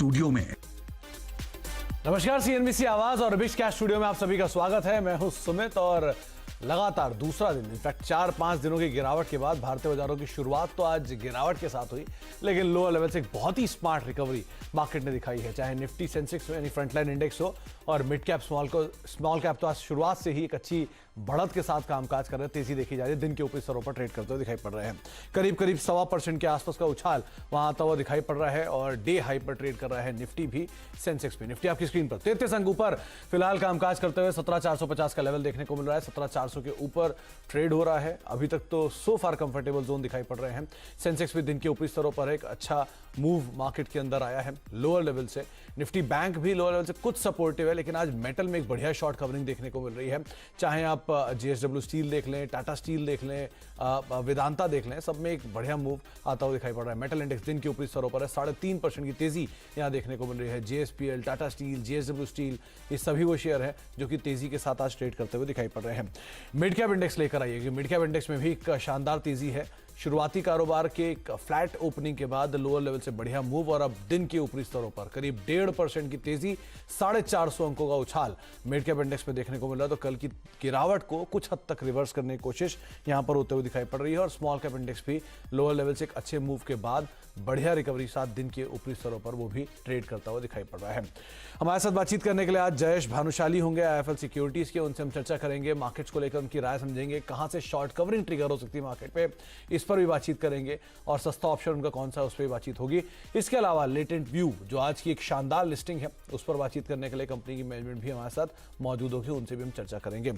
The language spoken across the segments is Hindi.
स्टूडियो में। नमस्कार, सीएनबीसी आवाज और बिच कैश स्टूडियो में आप सभी का स्वागत है। मैं हूं सुमित और लगातार दूसरा दिन, इनफैक्ट 4-5 दिनों की गिरावट के बाद भारतीय बाजारों की शुरुआत तो आज गिरावट के साथ हुई, लेकिन लोअर लेवल से एक बहुत ही स्मार्ट रिकवरी मार्केट ने दिखाई है। चाहे निफ्टी सेंसेक्स यानी फ्रंटलाइन इंडेक्स हो और मिड कैप स्मॉल कैप तो आज शुरुआत से ही एक अच्छी बढ़त के साथ कामकाज कर रहे हैं। तेजी देखी जा रही है, दिन के ऊपरी स्तरों पर ट्रेड करते हुए दिखाई पड़ रहे हैं। करीब 1.25% के आसपास का उछाल वहां आता हुआ दिखाई पड़ रहा है और डे हाई पर ट्रेड कर रहा है निफ्टी भी, सेंसेक्स भी। निफ्टी आपकी स्क्रीन पर 33 अंक ऊपर फिलहाल कामकाज करते हुए 17,450 का लेवल देखने को मिल रहा है। 17,400 के ऊपर ट्रेड हो रहा है। अभी तक तो सो फार कंफर्टेबल जोन दिखाई पड़ रहे हैं। सेंसेक्स भी दिन के ऊपरी स्तरों पर एक अच्छा मूव मार्केट के अंदर आया है लोअर लेवल से। निफ्टी बैंक भी लोअर लेवल से कुछ सपोर्टिव है, लेकिन आज मेटल में एक बढ़िया शॉर्ट कवरिंग देखने को मिल रही है। चाहे आप जेएसडब्ल्यू स्टील देख लें, टाटा स्टील देख लें, वेदांता देख लें, सब में एक बढ़िया मूव आता हुआ दिखाई पड़ रहा है। मेटल इंडेक्स दिन के ऊपरी स्तरों पर है। 3.5% की तेजी यहां देखने को मिल रही है। JSPL, Tata steel, JSW steel, ये सभी वो शेयर है जो कि तेजी के साथ आज ट्रेड करते हुए दिखाई पड़ रहे हैं। मिड कैप इंडेक्स लेकर आइए, मिड कैप इंडेक्स में भी एक शानदार तेजी है। शुरुआती कारोबार के एक फ्लैट ओपनिंग के बाद लोअर लेवल से बढ़िया मूव और अब दिन के ऊपरी स्तरों पर करीब 1.5% की तेजी, 450 अंकों का उछाल मिड कैप इंडेक्स में देखने को मिल रहा है। तो कल की गिरावट को कुछ हद तक रिवर्स करने की कोशिश यहां पर होते हुए दिखाई पड़ रही है और स्मॉल कैप इंडेक्स भी लोअर लेवल से एक अच्छे मूव के बाद बढ़िया रिकवरी साथ दिन के ऊपरी स्तरों पर वो भी ट्रेड करता हुआ दिखाई पड़ रहा है। हमारे साथ बातचीत करने के लिए आज जयेश भानुशाली होंगे आईएफएल सिक्योरिटीज के। उनसे हम चर्चा करेंगे, मार्केट्स को लेकर उनकी राय समझेंगे, कहां से शॉर्ट कवरिंग ट्रिगर हो सकती है मार्केट पे, इस पर भी बातचीत करेंगे और सस्ता ऑप्शन उनका कौन सा है उस पर भी बातचीत होगी। इसके अलावा लेटेंट व्यू जो आज की एक शानदार लिस्टिंग है उस पर बातचीत करने के लिए कंपनी की मैनेजमेंट भी हमारे साथ मौजूद होगी, उनसे भी हम चर्चा करेंगे।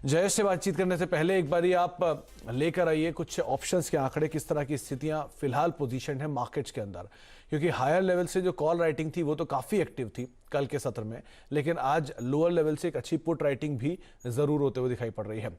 जयेश से बातचीत करने से पहले एक बार आप लेकर आइए कुछ ऑप्शंस के आंकड़े, किस तरह की स्थितियां फिलहाल पोजीशन है मार्केट्स के अंदर, क्योंकि हायर लेवल से जो कॉल राइटिंग थी वो तो काफी एक्टिव थी कल के सत्र में, लेकिन आज लोअर लेवल से एक अच्छी पुट राइटिंग भी जरूर होते हुए दिखाई पड़ रही है।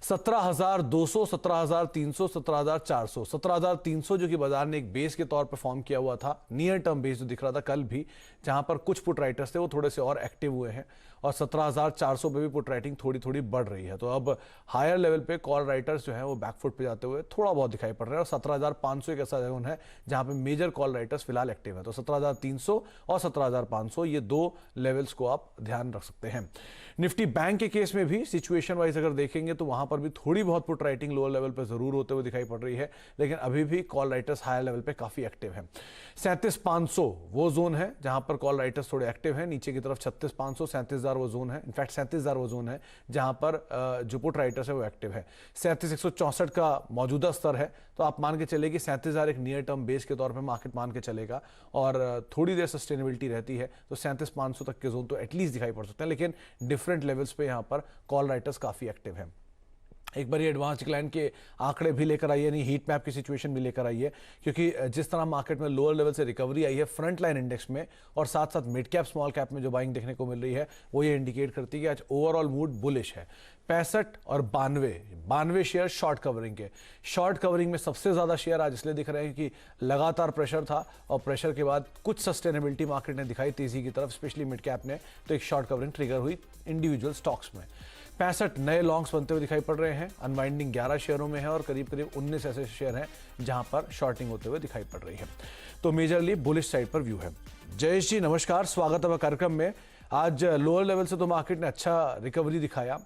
17,200, 17,300, 17,400, 17,300 जो कि बाजार ने एक बेस के तौर पर फॉर्म किया हुआ था, नियर टर्म बेस जो दिख रहा था कल भी, जहां पर कुछ पुट राइटर्स थे वो थोड़े से और एक्टिव हुए हैं और 17,400 पे भी पुट राइटिंग थोड़ी थोड़ी बढ़ रही है। तो अब हायर लेवल पे कॉल राइटर्स जो है वो बैकफुट पे जाते हुए थोड़ा बहुत दिखाई पड़ रहे हैं और 17,500 एक ऐसा जोन है जहां पे मेजर कॉल राइटर्स फिलहाल एक्टिव है। तो 17,300 और 17,500 ये दो लेवल्स को आप ध्यान रख सकते हैं। निफ्टी बैंक के केस में भी सिचुएशन वाइज अगर देखेंगे तो वहां पर भी थोड़ी बहुत पुट राइटिंग लोअर लेवल पर जरूर होते हुए दिखाई पड़ रही है, लेकिन अभी भी कॉल राइटर्स हायर लेवल पे काफी एक्टिव है। 37,500 वो जोन है जहां पर कॉल राइटर्स थोड़े एक्टिव हैं, नीचे की तरफ 36,500, 37,000 वो जोन है, इनफैक्ट 37,000 वो जोन है जहां पर जो पुट राइटर्स है वो एक्टिव है। 37,164 का मौजूदा स्तर है, तो आप मान के चले कि 37,000 एक नियर टर्म बेस के तौर पर मार्केट मान के चलेगा और थोड़ी देर सस्टेनेबिलिटी रहती है तो 37,500 तक के जोन तो एटलीस्ट दिखाई पड़ सकते हैं, लेकिन डिफरेंट लेवल्स पे यहां पर कॉल राइटर्स काफी एक्टिव हैं। एक बार ये एडवांस डिक्लाइन के आंकड़े भी लेकर आइए, नहीं हीट मैप की सिचुएशन भी लेकर आइए, क्योंकि जिस तरह मार्केट में लोअर लेवल से रिकवरी आई है फ्रंट लाइन इंडेक्स में और साथ साथ मिड कैप स्मॉल कैप में जो बाइंग देखने को मिल रही है वो ये इंडिकेट करती है कि आज ओवरऑल मूड बुलिश है। 65 और 92 शेयर शॉर्ट कवरिंग के। शॉर्ट कवरिंग में सबसे ज्यादा शेयर आज इसलिए दिख रहे हैं कि लगातार प्रेशर था और प्रेशर के बाद कुछ सस्टेनेबिलिटी मार्केट ने दिखाई तेजी की तरफ, स्पेशली मिड कैप ने, तो एक शॉर्ट कवरिंग ट्रिगर हुई इंडिविजुअल स्टॉक्स में। 65 नए लॉन्ग्स बनते हुए दिखाई पड़ रहे हैं। अनवाइंडिंग 11 शेयरों में है और करीब करीब 19 ऐसे शेयर हैं जहां पर शॉर्टिंग होते हुए दिखाई पड़ रही है। तो मेजरली बुलिश साइड पर व्यू है। जयेश जी नमस्कार, स्वागत है कार्यक्रम में। आज लोअर लेवल से तो मार्केट ने अच्छा रिकवरी दिखाया,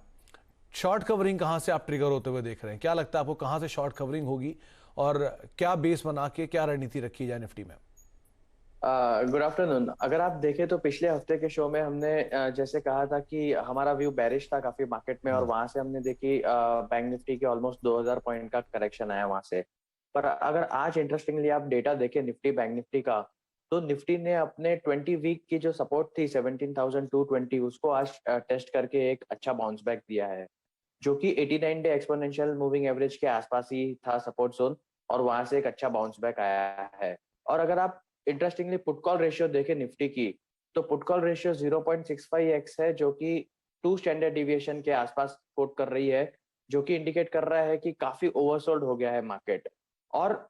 शॉर्ट कवरिंग कहां से आप ट्रिगर होते हुए देख रहे हैं? क्या लगता है आपको कहां से शॉर्ट कवरिंग होगी और क्या बेस बना के क्या रणनीति रखी जाए निफ्टी में? Good afternoon. अगर आप देखें तो पिछले हफ्ते के शो में हमने जैसे कहा था कि हमारा व्यू बेरिश था काफी मार्केट में और वहां से हमने देखी बैंक निफ्टी के ऑलमोस्ट 2000 पॉइंट का करेक्शन आया वहां से। पर अगर आज इंटरेस्टिंगली आप डेटा देखें निफ्टी बैंक निफ्टी का, तो निफ्टी ने अपने 20 वीक की जो सपोर्ट थी 17,220 उसको आज टेस्ट करके एक अच्छा बाउंस बैक दिया है, जो कि 89 डे एक्सपोनेंशियल मूविंग एवरेज के आसपास ही था सपोर्ट जोन और वहां से एक अच्छा बाउंस बैक आया है। और अगर आप इंटरेस्टिंगली पुट कॉल रेशियो देखें निफ्टी की, तो पुट कॉल रेशियो 0.65x है, जो कि 2 स्टैंडर्ड डिविएशन के आसपास कोट कर रही है, जो कि इंडिकेट कर रहा है कि काफी ओवरसोल्ड हो गया है मार्केट। और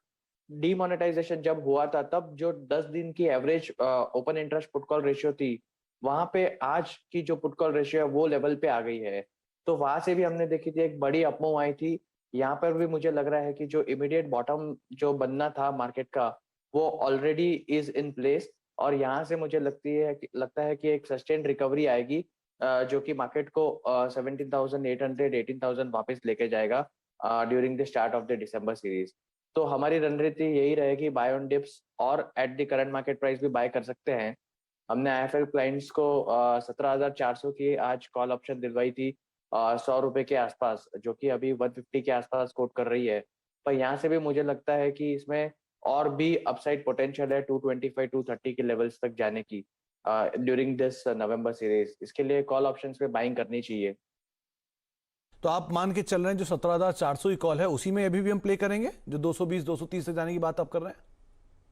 डीमोनेटाइजेशन जब हुआ था तब जो 10 दिन की average open interest put call ratio थी, वहां पे आज की जो पुट कॉल रेशियो है वो लेवल पे आ गई है। तो वहां से भी हमने देखी थी एक बड़ी अपमूव आई थी। यहाँ पर भी मुझे लग रहा है कि जो इमीडिएट बॉटम जो बनना था मार्केट का वो ऑलरेडी इज इन प्लेस और यहाँ से मुझे लगता है कि एक सस्टेन्ड रिकवरी आएगी, जो कि मार्केट को 17,800 18,000 वापस लेके जाएगा during the start of the December series. तो हमारी रणनीति यही रहेगी, बाय ऑन डिप्स और eight the current market price भी बाय कर सकते हैं। हमने आईएफएल क्लाइंट्स को 17,400 की आज कॉल ऑप्शन दिलवाई थी, 100 रुपए के आसपास, जो कि अभी 150 के आसपास कोट कर रही है। पर यहाँ से भी मुझे लगता है कि इसमें और भी अपसाइड पोटेंशियल है 225 230 के लेवल्स तक जाने की ड्यूरिंग दिस नवंबर सीरीज। इसके लिए कॉल ऑप्शंस पे बाइंग करनी चाहिए। तो आप मान के चल रहे हैं जो 17,400 की कॉल है उसी में अभी भी हम प्ले करेंगे, जो 220 230 से जाने की बात आप कर रहे हैं?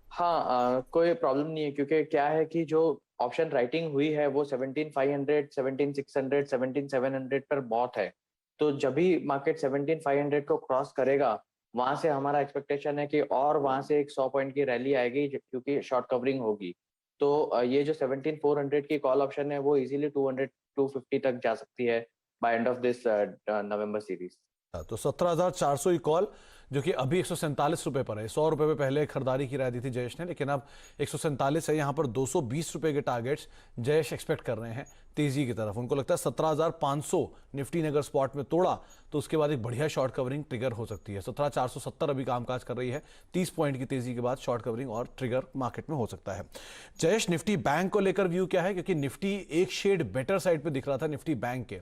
हाँ, कोई प्रॉब्लम नहीं है, क्योंकि क्या है कि जो ऑप्शन राइटिंग हुई है वो 17,500 17,600 17,700 पर बहुत है। तो जब भी मार्केट 17,500 को क्रॉस करेगा, वहां से हमारा एक्सपेक्टेशन है कि और वहां से एक 100 पॉइंट की रैली आएगी, क्योंकि शॉर्ट कवरिंग होगी। तो ये जो 17,400 की कॉल ऑप्शन है वो इजीली 200 250 तक जा सकती है by end of this November series. तो 17,400 की कॉल जो कि अभी 147 रुपए पर है, 100 रुपए पे पहले खरीदारी की राय दी थी जयेश ने, लेकिन अब 147 है। यहां पर 220 रुपए के टारगेट्स जयेश एक्सपेक्ट कर रहे हैं तेजी की तरफ। उनको लगता है 17,500 निफ्टी ने अगर स्पॉट में तोड़ा तो उसके बाद एक बढ़िया शॉर्ट कवरिंग ट्रिगर हो सकती है। 17,470 अभी कामकाज कर रही है, 30 पॉइंट की तेजी के बाद शॉर्ट कवरिंग और ट्रिगर मार्केट में हो सकता है। जयेश, निफ्टी बैंक को लेकर व्यू क्या है? क्योंकि निफ्टी एक शेड बेटर साइड पे दिख रहा था निफ्टी बैंक के,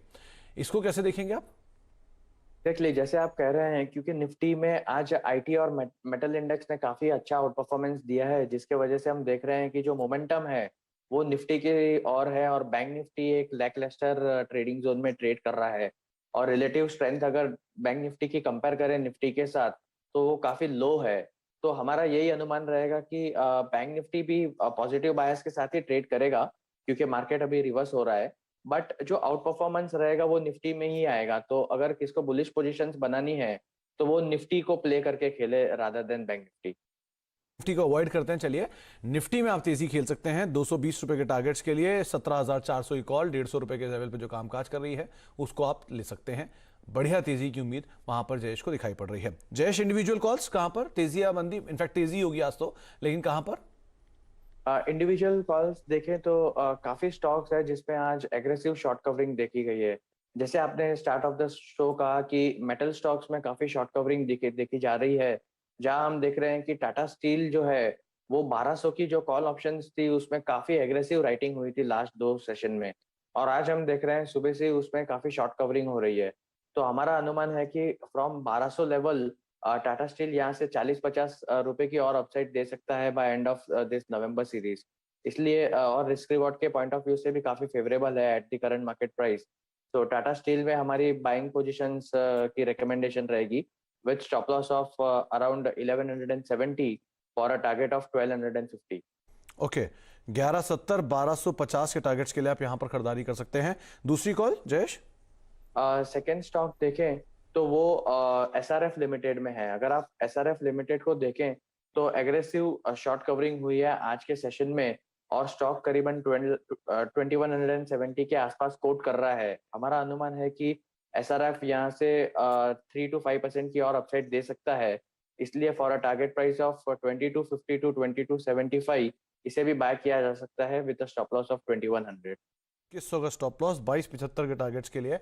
इसको कैसे देखेंगे आप? देख ली, जैसे आप कह रहे हैं, क्योंकि निफ्टी में आज आईटी और मेटल इंडेक्स ने काफी अच्छा आउट परफॉर्मेंस दिया है, जिसके वजह से हम देख रहे हैं कि जो मोमेंटम है वो निफ्टी की ओर है, और बैंक निफ्टी एक लैकलस्टर ट्रेडिंग जोन में ट्रेड कर रहा है। और रिलेटिव स्ट्रेंथ अगर बैंक निफ्टी की कंपेयर करें निफ्टी के साथ, तो वो काफी लो है। तो हमारा यही अनुमान रहेगा कि बैंक निफ्टी भी पॉजिटिव बायस के साथ ही ट्रेड करेगा, क्योंकि मार्केट अभी रिवर्स हो रहा है। बट जो आउट परफॉर्मेंस रहेगा वो निफ्टी में ही आएगा। तो अगर किसको बुलिश पोजीशंस बनानी है तो वो निफ्टी को प्ले करके खेले rather than bank Nifty. Nifty को अवॉइड करते हैं। चलिए, निफ्टी में आप तेजी खेल सकते हैं 220 रुपए के टारगेट्स के लिए। 17,400 की कॉल 150 रुपए के लेवल पे जो कामकाज कर रही है उसको आप ले सकते हैं। बढ़िया तेजी की उम्मीद वहां पर जयेश को दिखाई पड़ रही है। जयेश, इंडिविजुअल कॉल्स कहां पर तेजी या मंदी? इनफैक्ट तेजी होगी आज तो, लेकिन कहां पर? इंडिविजुअल कॉल्स देखें तो काफी स्टॉक्स है जिसपे आज एग्रेसिव शॉर्ट कवरिंग देखी गई है। जैसे आपने स्टार्ट ऑफ द शो कहा कि मेटल स्टॉक्स में काफी शॉर्ट कवरिंग देखी जा रही है, जहां हम देख रहे हैं कि टाटा स्टील जो है वो 1200 की जो कॉल ऑप्शंस थी उसमें काफी एग्रेसिव राइटिंग हुई थी लास्ट 2 सेशन में, और आज हम देख रहे हैं सुबह से उसमें काफी शॉर्ट कवरिंग हो रही है। तो हमारा अनुमान है कि फ्रॉम 1200 लेवल टाटा स्टील यहाँ से 40-50 रुपए की और अपसाइड दे सकता है by end of this November series. इसलिए और रिस्क रिवॉर्ड के पॉइंट ऑफ व्यू से भी काफी फेवरेबल है at the current market price. तो टाटा स्टील में हमारी बाइंग पोजीशंस की रिकमेंडेशन रहेगी, with stop loss of around 1170 for a target of 1250। Okay, 1170 1250 के टारगेट्स के लिए आप यहां पर खरीदारी कर सकते हैं। दूसरी कॉल जयेश? सेकेंड स्टॉक देखें तो वो एसआरएफ लिमिटेड में है। अगर आप एसआरएफ लिमिटेड को देखें तो एग्रेसिव शॉर्ट कवरिंग हुई है आज के सेशन में, और स्टॉक करीबन 2170 के आसपास कोट कर रहा है। हमारा अनुमान है कि एसआरएफ यहाँ से 3 to 5% की और अपसाइड दे सकता है। इसलिए for a target price of 2250 to 2275 इसे भी बाय किया जा सकता है with a stop loss of 2100। 2100 का स्टॉप लॉस, 2275 के टारगेट्स के लिए